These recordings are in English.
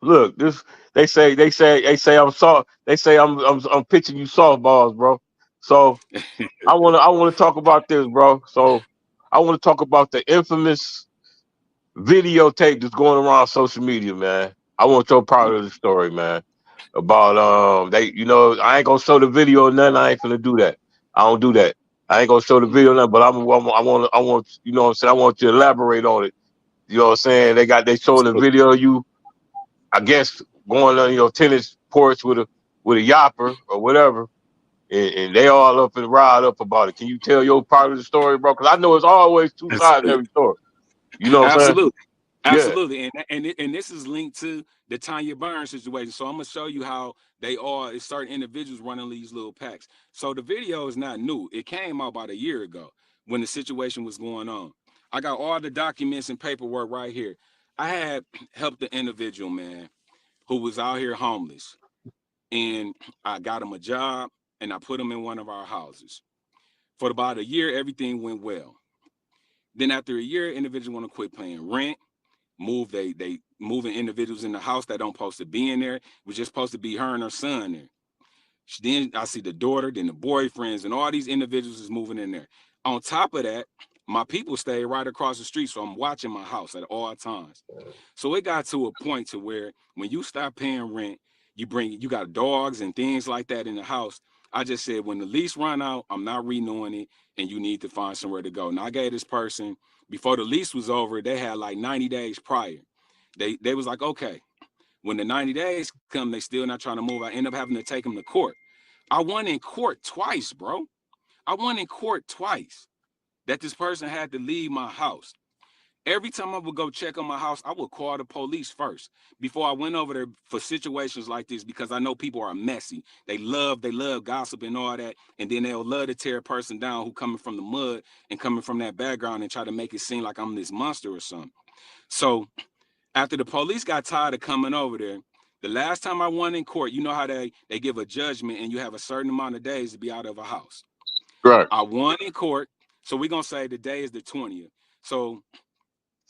look, this they say I'm soft. They say I'm pitching you softballs, bro. So I wanna talk about this, bro. So I want to talk about the infamous videotape that's going around social media, man. I want your part of the story, man. About they, I ain't gonna show the video or nothing. I ain't finna do that. I don't do that. I ain't gonna show the video or nothing, but I want, what I'm saying. I want you to elaborate on it. You know what I'm saying? They showing the Absolutely. video of you, I guess, going on your tennis porch with a yopper or whatever, and they all up and riled up about it. Can you tell your part of the story, bro? Because I know it's always two sides to Absolutely. every story. You know what I'm saying? Absolutely. Yeah. Absolutely. And this is linked to the Tanya Burns situation. So I'm gonna show you how they are it's certain individuals running these little packs. So the video is not new. It came out about a year ago when the situation was going on. I got all the documents and paperwork right here. I had helped the individual, man, who was out here homeless. And I got him a job and I put him in one of our houses. For about a year, everything went well. Then after a year, individuals want to quit paying rent, they moving individuals in the house that don't supposed to be in there. It was just supposed to be her and her son there. Then I see the daughter, then the boyfriends, and all these individuals is moving in there. On top of that, my people stay right across the street, so I'm watching my house at all times. So it got to a point to where when you stop paying rent, you got dogs and things like that in the house. I just said when the lease run out, I'm not renewing it, and you need to find somewhere to go. Now I gave this person before the lease was over, they had like 90 days prior. They was like, okay, when the 90 days come, they still not trying to move. I end up having to take them to court. I won in court twice, bro. I won in court twice that this person had to leave my house. Every time I would go check on my house, I would call the police first before I went over there for situations like this because I know people are messy. They love gossip and all that, and then they'll love to tear a person down who coming from the mud and coming from that background and try to make it seem like I'm this monster or something. So after the police got tired of coming over there, the last time I won in court, you know how they give a judgment and you have a certain amount of days to be out of a house. Right. I won in court, so we're gonna say the day is the 20th. So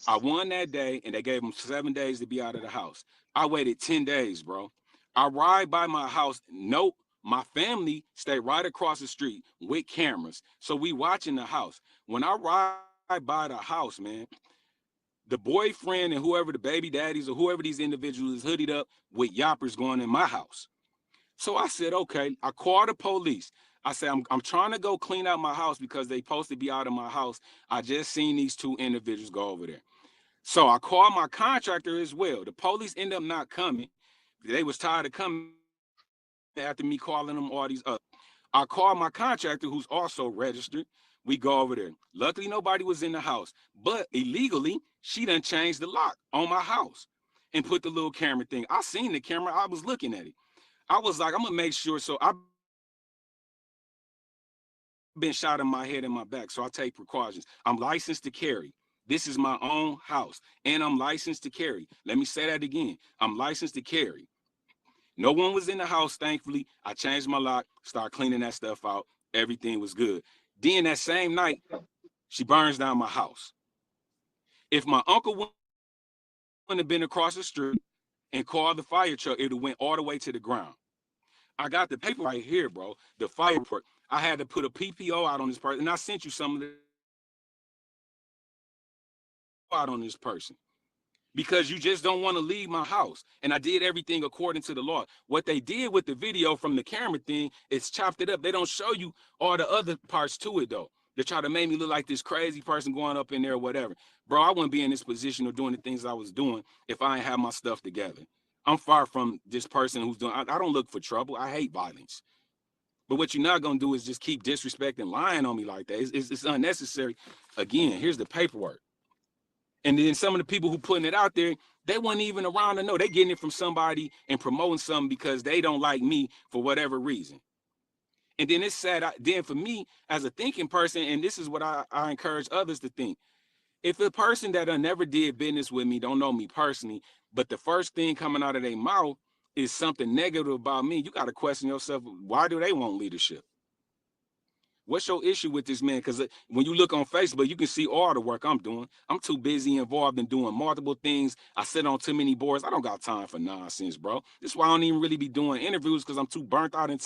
I won that day, and they gave them 7 days to be out of the house. I waited 10 days, bro. I ride by my house. Nope. My family stay right across the street with cameras. So we watching the house. When I ride by the house, man, the boyfriend and whoever the baby daddies or whoever these individuals is hooded up with yoppers going in my house. So I said, okay. I called the police. I said, I'm trying to go clean out my house because they supposed to be out of my house. I just seen these two individuals go over there. So I called my contractor as well. The police end up not coming. They was tired of coming after me calling them all these up. I called my contractor who's also registered. We go over there. Luckily, nobody was in the house. But illegally, she done changed the lock on my house and put the little camera thing. I seen the camera. I was looking at it. I was like, I'm gonna make sure. So I've been shot in my head and my back. So I take precautions. I'm licensed to carry. This is my own house and I'm licensed to carry. Let me say that again. I'm licensed to carry. No one was in the house, thankfully. I changed my lock, start cleaning that stuff out. Everything was good. Then that same night, she burns down my house. If my uncle wouldn't have been across the street and called the fire truck, it would have went all the way to the ground. I got the paperwork right here, bro. The fire report. I had to put a PPO out on this person, and I sent you some of the documents. I had to put a PPO out on this person because you just don't want to leave my house. And I did everything according to the law. What they did with the video from the camera thing is chopped it up. They don't show you all the other parts to it though. They try to make me look like this crazy person going up in there or whatever. Bro, I wouldn't be in this position or doing the things I was doing if I ain't have my stuff together. I'm far from this person who's doing. I don't look for trouble. I hate violence. But what you're not gonna do is just keep disrespecting, lying on me like that. It's unnecessary. Again, here's the paperwork. And then some of the people who putting it out there, they weren't even around to know. They getting it from somebody and promoting something because they don't like me for whatever reason. And then it's sad. Then for me, as a thinking person, and this is what I encourage others to think. If a person that I never did business with me, don't know me personally, but the first thing coming out of their mouth is something negative about me, you got to question yourself, why do they want leadership? What's your issue with this man? Because when you look on Facebook, you can see all the work I'm doing. I'm too busy involved in doing multiple things. I sit on too many boards. I don't got time for nonsense, bro. This is why I don't even really be doing interviews, because I'm too burnt out and tired.